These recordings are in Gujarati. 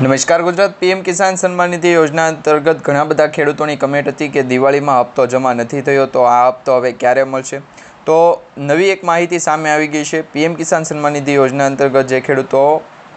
નમસ્કાર ગુજરાત પીએમ કિસાન સન્માન નિધિ યોજના અંતર્ગત ઘણા બધા ખેડૂતોની કમેન્ટ હતી કે દિવાળીમાં હપ્તો જમા નથી થયો, તો આ હપ્તો હવે ક્યારે મળશે? તો નવી એક માહિતી સામે આવી ગઈ છે। પીએમ કિસાન સન્માન નિધિ યોજના અંતર્ગત જે ખેડૂતો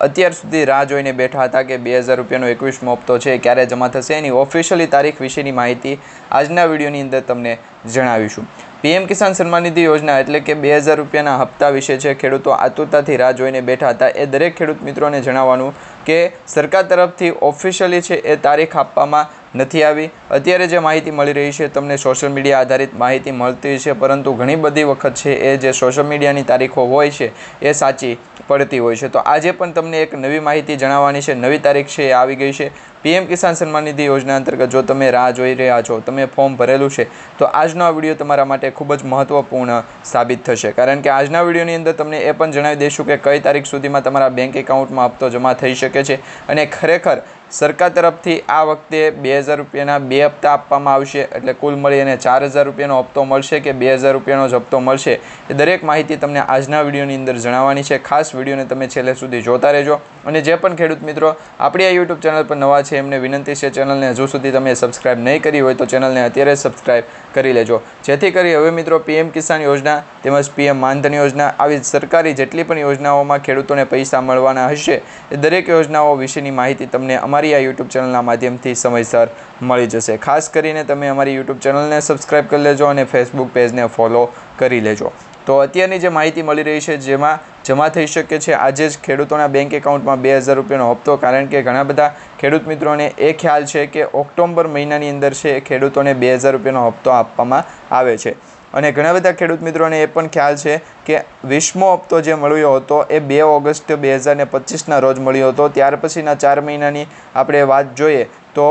અત્યાર સુધી રાહ જોઈને બેઠા હતા કે 2000 રૂપિયાનો 21મો હપ્તો છે ક્યારે જમા થશે, એની ઓફિશિયલી તારીખ વિશેની માહિતી આજના વિડીયોની અંદર તમને જણાવીશું। પીએમ કિસાન સન્માન નિધિ યોજના એટલે કે 2000 રૂપિયાના હપ્તા વિશે છે ખેડૂતો આતુરતાથી રાહ જોઈને બેઠા હતા એ દરેક ખેડૂત મિત્રોને જણાવવાનું કે સરકાર તરફથી ઓફિશિયલી છે એ તારીખ આપવામાં નથી આવી। અત્યારે જે માહિતી મળી રહી છે તમને સોશિયલ મીડિયા આધારિત માહિતી મળતી છે, પરંતુ ઘણી બધી વખત છે એ જે સોશિયલ મીડિયાની તારીખો હોય છે એ સાચી પડતી હોય છે। તો આજે પણ તમને એક નવી માહિતી જણાવવાની છે, નવી તારીખ છે એ આવી ગઈ છે। પીએમ કિસાન સન્માન નિધિ યોજના અંતર્ગત જો તમે રાહ જોઈ રહ્યા છો, તમે ફોર્મ ભરેલું છે, તો આજનો આ વિડીયો તમારા માટે ખૂબ જ મહત્ત્વપૂર્ણ સાબિત થશે, કારણ કે આજના વિડીયોની અંદર તમને એ પણ જણાવી દઈશું કે કઈ તારીખ સુધીમાં તમારા બેંક એકાઉન્ટમાં હપ્તો જમા થઈ શકે છે અને ખરેખર સરકાર તરફથી આ વખતે 2000 રૂપિયાના 2 હપ્તા આપવામાં આવશે, એટલે કુલ મળી અને 4000 રૂપિયાનો હપ્તો મળશે કે 2000 રૂપિયાનો જ હપ્તો મળશે, એ દરેક માહિતી તમને આજના વિડીયોની અંદર જણાવવાની છે। ખાસ વિડીયોને તમે છેલ્લે સુધી જોતા રહેજો। અને જે પણ ખેડૂત મિત્રો આપણી આ યુટ્યુબ ચેનલ પર નવા છે એમને વિનંતી છે, ચેનલને હજુ સુધી તમે સબસ્ક્રાઇબ નહીં કરી હોય તો ચેનલને અત્યારે સબસ્ક્રાઇબ કરી લેજો, જેથી કરી હવે મિત્રો પીએમ કિસાન યોજના તેમજ પીએમ માનધન યોજના આવી સરકારી જેટલી પણ યોજનાઓમાં ખેડૂતોને પૈસા મળવાના હશે એ દરેક યોજનાઓ વિશેની માહિતી તમને અમારી આ યુટ્યુબ ચેનલના માધ્યમથી સમયસર મળી જશે। ખાસ કરીને તમે અમારી યુટ્યુબ ચેનલને સબસ્ક્રાઇબ કરી લેજો અને ફેસબુક પેજને ફોલો કરી લેજો। તો અત્યારની જે માહિતી મળી રહી છે જેમાં જમા થઈ શકે છે આજે જ ખેડૂતોના બેંક એકાઉન્ટમાં 2000 રૂપિયાનો હપ્તો, કારણ કે ઘણા બધા ખેડૂત મિત્રોને એ ખ્યાલ છે કે ઓક્ટોબર મહિનાની અંદર છે ખેડૂતોને 2000 રૂપિયાનો હપ્તો આપવામાં આવે છે અને ઘણા બધા ખેડૂત મિત્રોને એ પણ ખ્યાલ છે કે 20મો હપ્તો જે મળ્યો હતો એ 2 ઓગસ્ટ 2025ના રોજ મળ્યો હતો। ત્યાર પછીના 4 મહિનાની આપણે વાત જોઈએ તો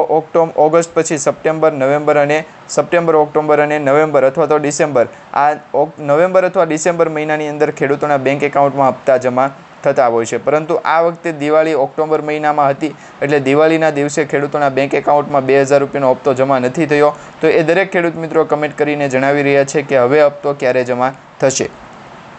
ઓગસ્ટ પછી સપ્ટેમ્બર, ઓક્ટોબર અને નવેમ્બર અથવા તો ડિસેમ્બર, આ નવેમ્બર અથવા ડિસેમ્બર મહિનાની અંદર ખેડૂતોના બેંક એકાઉન્ટમાં હપ્તા જમા થતા હોય છે, પરંતુ આ વખતે દિવાળી ઓક્ટોબર મહિનામાં હતી એટલે દિવાળીના દિવસે ખેડૂતોના બેંક એકાઉન્ટમાં 2000 રૂપિયાનો હપ્તો જમા નથી થયો। તો એ દરેક ખેડૂત મિત્રો કમેન્ટ કરીને જણાવી રહ્યા છે કે હવે હપ્તો ક્યારે જમા થશે,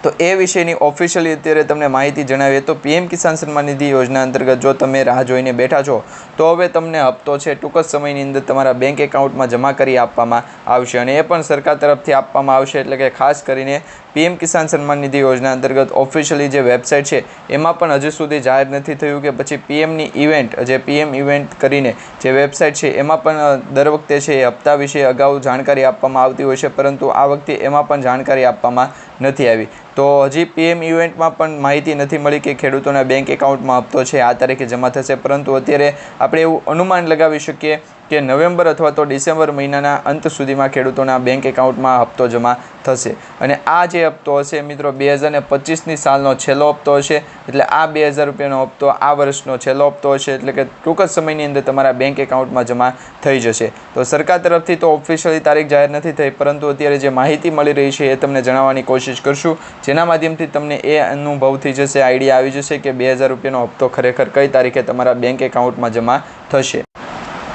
તો એ વિશેની ઓફિશિયલી અત્યારે તમને માહિતી જણાવીએ તો પીએમ કિસાન સન્માન નિધિ યોજના અંતર્ગત જો તમે રાહ જોઈને બેઠા છો તો હવે તમને હપ્તો છે ટૂંક જ સમયની અંદર તમારા બેંક એકાઉન્ટમાં જમા કરી આપવામાં આવશે અને એ પણ સરકાર તરફથી આપવામાં આવશે। એટલે કે ખાસ કરીને પીએમ કિસાન સન્માન નિધિ યોજના અંતર્ગત ઓફિશિયલી જે વેબસાઇટ છે એમાં પણ હજુ સુધી જાહેર નથી થયું કે પછી પીએમની ઇવેન્ટ જે પીએમ ઇવેન્ટ કરીને જે વેબસાઇટ છે એમાં પણ દર વખતે છે એ હપ્તા વિશે અગાઉ જાણકારી આપવામાં આવતી હોય છે, પરંતુ આ વખતે એમાં પણ જાણકારી આપવામાં નથી આવી। તો હજી પીએમ ઇવેન્ટમાં પણ માહિતી નથી મળી કે ખેડૂતોના બેંક એકાઉન્ટમાં હપ્તો છે આ તારીખે જમા થશે, પરંતુ અત્યારે આપણે એવું અનુમાન લગાવી શકીએ કે નવેમ્બર અથવા તો ડિસેમ્બર મહિનાના અંત સુધીમાં ખેડૂતોના બેંક એકાઉન્ટમાં હપ્તો જમા થશે અને આ જે હપ્તો હશે મિત્રો 2025ની સાલનો છેલ્લો હપ્તો હશે, એટલે આ 2000 રૂપિયાનો હપ્તો આ વર્ષનો છેલ્લો હપ્તો હશે, એટલે કે ટૂંક જ સમયની અંદર તમારા બેંક એકાઉન્ટમાં જમા થઈ જશે। તો સરકાર તરફથી તો ઓફિશિયલી તારીખ જાહેર નથી થઈ, પરંતુ અત્યારે જે માહિતી મળી રહી છે એ તમને જણાવવાની કોશિશ કરશું, જેના માધ્યમથી તમને એ અનુભવ થઈ જશે, આઈડિયા આવી જશે કે 2000 રૂપિયાનો હપ્તો ખરેખર કઈ તારીખે તમારા બેંક એકાઉન્ટમાં જમા થશે।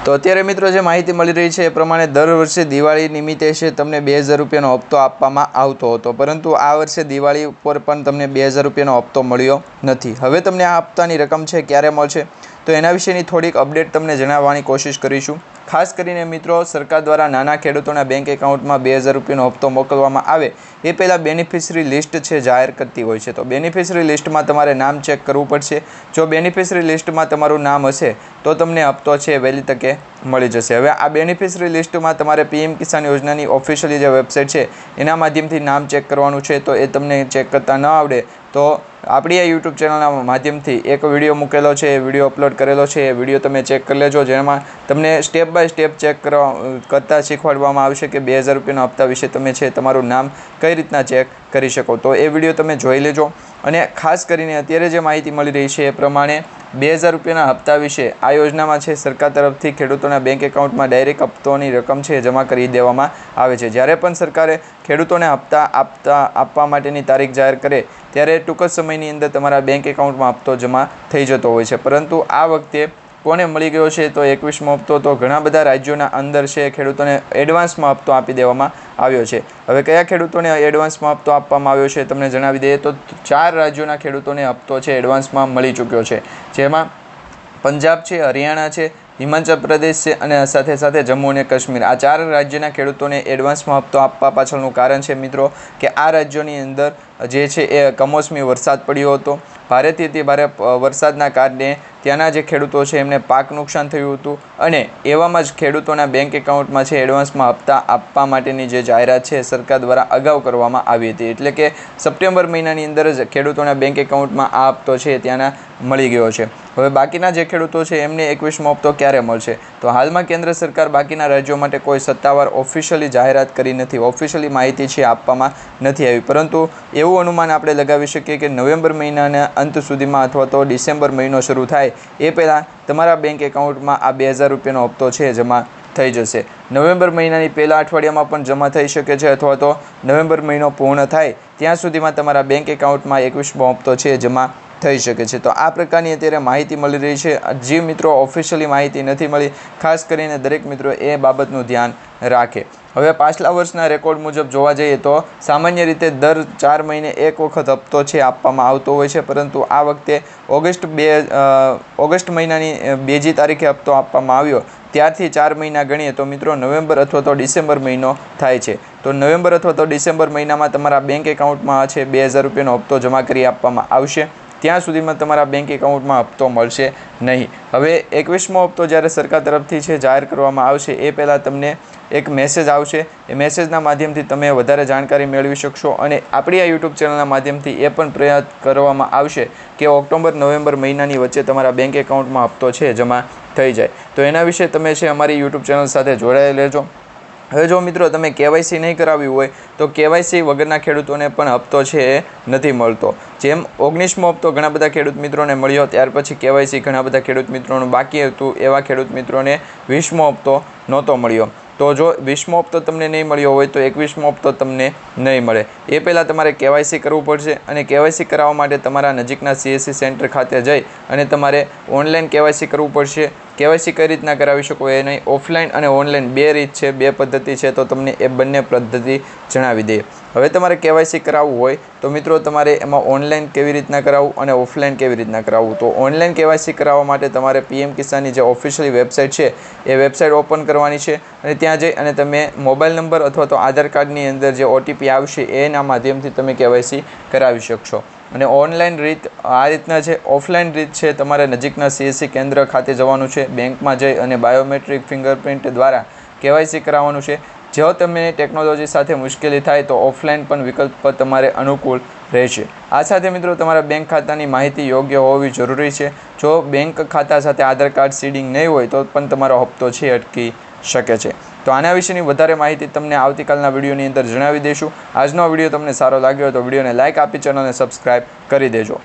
તો અત્યારે મિત્રો જે માહિતી મળી રહી છે એ પ્રમાણે દર વર્ષે દિવાળી નિમિત્તે છે તમને 2000 રૂપિયાનો હપ્તો આપવામાં આવતો હતો, પરંતુ આ વર્ષે દિવાળી ઉપર પણ તમને 2000 રૂપિયાનો હપ્તો મળ્યો નથી। હવે તમને આ હપ્તાની રકમ છે ક્યારે મળશે તો એના વિશેની થોડીક અપડેટ તમને જણાવવાની કોશિશ કરીશું। ખાસ કરીને મિત્રો સરકાર દ્વારા નાના ખેડૂતોના બેંક એકાઉન્ટમાં 2000 રૂપિયાનો હપ્તો મોકલવામાં આવે એ પહેલાં બેનિફિશરી લિસ્ટ છે જાહેર કરતી હોય છે, તો બેનિફિશરી લિસ્ટમાં તમારે નામ ચેક કરવું પડશે। જો બેનિફિશરી લિસ્ટમાં તમારું નામ હશે તો તમને હપ્તો છે વહેલી તકે મળી જશે। હવે આ બેનિફિશરી લિસ્ટમાં તમારે પીએમ કિસાન યોજનાની ઓફિશિયલી જે વેબસાઇટ છે એના માધ્યમથી નામ ચેક કરવાનું છે, તો એ તમને ચેક કરતા ન આવડે તો આપણી આ યુટ્યુબ ચેનલના માધ્યમથી એક વિડીયો મૂકેલો છે, એ વિડીયો અપલોડ કરેલો છે, એ વિડીયો તમે ચેક કરી લેજો, જેમાં તમને સ્ટેપ બાય સ્ટેપ ચેક કરતાં શીખવાડવામાં આવશે કે 2000 રૂપિયાના હપ્તા વિશે તમે છે તમારું નામ કઈ રીતના ચેક કરી શકો, તો એ વિડીયો તમે જોઈ લેજો। અને ખાસ કરીને અત્યારે જે માહિતી મળી રહી છે એ પ્રમાણે 2000 રૂપિયાના હપ્તા વિશે આ યોજનામાં છે સરકાર તરફથી ખેડૂતોના બેંક એકાઉન્ટમાં ડાયરેક્ટ હપ્તોની રકમ છે જમા કરી દેવામાં આવે છે। જ્યારે પણ સરકારે ખેડૂતોને હપ્તા આપવા માટેની તારીખ જાહેર કરે ત્યારે ટૂંક જ સમયની અંદર તમારા બેંક એકાઉન્ટમાં હપ્તો જમા થઈ જતો હોય છે, પરંતુ આ વખતે કોને મળી ગયો છે તો 21મો હપ્તો તો ઘણા બધા રાજ્યોના અંદર છે ખેડૂતોને એડવાન્સમાં હપ્તો આપી દેવામાં આવ્યો છે। હવે કયા ખેડૂતોને એડવાન્સમાં હપ્તો આપવામાં આવ્યો છે તમને જણાવી દઈએ તો 4 રાજ્યોના ખેડૂતોને હપ્તો છે એડવાન્સમાં મળી ચૂક્યો છે, જેમાં પંજાબ છે, હરિયાણા છે, હિમાચલ પ્રદેશ છે અને સાથે સાથે જમ્મુ અને કાશ્મીર, આ 4 રાજ્યના ખેડૂતોને એડવાન્સમાં હપ્તો આપવા પાછળનું કારણ છે મિત્રો કે આ રાજ્યોની અંદર જે છે એ કમોસમી વરસાદ પડ્યો હતો. ભારેથી અતિ ભારે વરસાદના કારણે ત્યાંના જે ખેડૂતો છે એમને પાક નુકસાન થયું હતું અને એવામાં જ ખેડૂતોના બેંક એકાઉન્ટમાં છે એડવાન્સમાં હપ્તા આપવા માટેની જે જાહેરાત છે સરકાર દ્વારા અગાઉ કરવામાં આવી હતી. એટલે કે સપ્ટેમ્બર મહિનાની અંદર જ ખેડૂતોના બેંક એકાઉન્ટમાં આ હપ્તો છે ત્યાંના મળી ગયો છે. હવે બાકીના જે ખેડૂતો છે એમને 21મો હપ્તો ક્યારે મળશે? તો હાલમાં કેન્દ્ર સરકાર બાકીના રાજ્યો માટે કોઈ સત્તાવાર ઓફિશિયલી જાહેરાત કરી નથી, ઓફિશિયલી માહિતી છે આપવામાં નથી આવી, પરંતુ એવું અનુમાન આપણે લગાવી શકીએ કે નવેમ્બર મહિનાના અંત સુધીમાં અથવા તો ડિસેમ્બર મહિનો શરૂ થાય એ પહેલાં તમારા બેંક એકાઉન્ટમાં આ 2000 રૂપિયાનો હપ્તો છે જમા થઈ જશે. નવેમ્બર મહિનાની પહેલા અઠવાડિયામાં પણ જમા થઈ શકે છે અથવા તો નવેમ્બર મહિનો પૂર્ણ થાય ત્યાં સુધીમાં તમારા બેંક એકાઉન્ટમાં 21મો હપ્તો છે જમા થઈ શકે છે. તો આ પ્રકારની અત્યારે માહિતી મળી રહી છે. જે મિત્રો ઓફિશિયલી માહિતી નથી મળી, ખાસ કરીને દરેક મિત્રો એ બાબતનું ધ્યાન રાખે. હવે પાછલા વર્ષના રેકોર્ડ મુજબ જોવા જઈએ તો સામાન્ય રીતે દર 4 મહિને એક વખત હપ્તો છે આપવામાં આવતો હોય છે, પરંતુ આ વખતે ઓગસ્ટ મહિનાની 2જી તારીખે હપ્તો આપવામાં આવ્યો ત્યારથી 4 મહિના ગણીએ તો મિત્રો નવેમ્બર અથવા તો ડિસેમ્બર મહિનો થાય છે. તો નવેમ્બર અથવા તો ડિસેમ્બર મહિનામાં તમારા બેંક એકાઉન્ટમાં છે 2000 રૂપિયાનો હપ્તો જમા કરી આપવામાં આવશે. ત્યાં સુધીમાં તમારા બેંક એકાઉન્ટમાં હપ્તો મળશે નહીં. હવે 21મો હપ્તો જ્યારે સરકાર તરફથી છે જાહેર કરવામાં આવશે એ પહેલાં તમને એક મેસેજ આવશે. એ મેસેજના માધ્યમથી તમે વધારે જાણકારી મેળવી શકશો અને આપણી આ યુટ્યુબ ચેનલના માધ્યમથી એ પણ પ્રયાસ કરવામાં આવશે કે ઓક્ટોબર નવેમ્બર મહિનાની વચ્ચે તમારા બેંક એકાઉન્ટમાં હપ્તો છે જમા થઈ જાય. તો એના વિશે તમે છે અમારી યુટ્યુબ ચેનલ સાથે જોડાઈ લેજો. હવે જો મિત્રો તમે KYC નહીં કરાવ્યું હોય તો KYC વગરના ખેડૂતોને પણ હપ્તો છે એ નથી મળતો. જેમ 19મો હપ્તો ઘણા બધા ખેડૂત મિત્રોને મળ્યો, ત્યાર પછી KYC ઘણા બધા ખેડૂત મિત્રોનું બાકી હતું, એવા ખેડૂત મિત્રોને 20મો હપ્તો નહોતો મળ્યો. તો જો 20મો હપ્તો તમને નહીં મળ્યો હોય તો 21મો હપ્તો તમને નહીં મળે. એ પહેલાં તમારે KYC કરવું પડશે અને KYC કરાવવા માટે તમારા નજીકના CSC સેન્ટર ખાતે જઈ અને તમારે ઓનલાઈન KYC કરવું પડશે. KYC કઈ રીતના કરાવી શકો એ નહીં, ઓફલાઈન અને ઓનલાઈન 2 રીત છે, 2 પદ્ધતિ છે, તો તમને એ બંને પદ્ધતિ જણાવી દઈએ. હવે તમારે KYC કરાવવું હોય તો મિત્રો તમારે એમાં ઓનલાઈન કેવી રીતના કરાવવું અને ઓફલાઈન કેવી રીતના કરાવવું. તો ઓનલાઈન KYC કરાવવા માટે તમારે PM કિસાનની જે ઓફિશિયલી વેબસાઇટ છે એ વેબસાઇટ ઓપન કરવાની છે અને ત્યાં જઈ અને તમે મોબાઈલ નંબર અથવા તો આધાર કાર્ડની અંદર જે OTP આવશે એના માધ્યમથી તમે KYC કરાવી શકશો. અને ઓનલાઈન રીત આ રીતના છે. ઓફલાઈન રીત છે તમારે નજીકના CSC કેન્દ્ર ખાતે જવાનું છે, બેંકમાં જઈ અને બાયોમેટ્રિક ફિંગરપ્રિન્ટ દ્વારા KYC કરાવવાનું છે. જો તમને ટેકનોલોજી સાથે મુશ્કેલી થાય તો ઓફલાઈન પણ વિકલ્પ તમારે અનુકૂળ રહેશે. આ સાથે મિત્રો તમારા બેંક ખાતાની માહિતી યોગ્ય હોવી જરૂરી છે. જો બેંક ખાતા સાથે આધાર કાર્ડ સીડિંગ નહીં હોય તો પણ તમારો હપ્તો છે અટકી શકે છે. તો આના વિશેની વધારે માહિતી તમને આવતીકાલના વિડીયોની અંદર જણાવી દઈશું. આજનો વિડીયો તમને સારો લાગ્યો તો વિડીયોને લાઇક આપી ચેનલને સબસ્ક્રાઈબ કરી દેજો.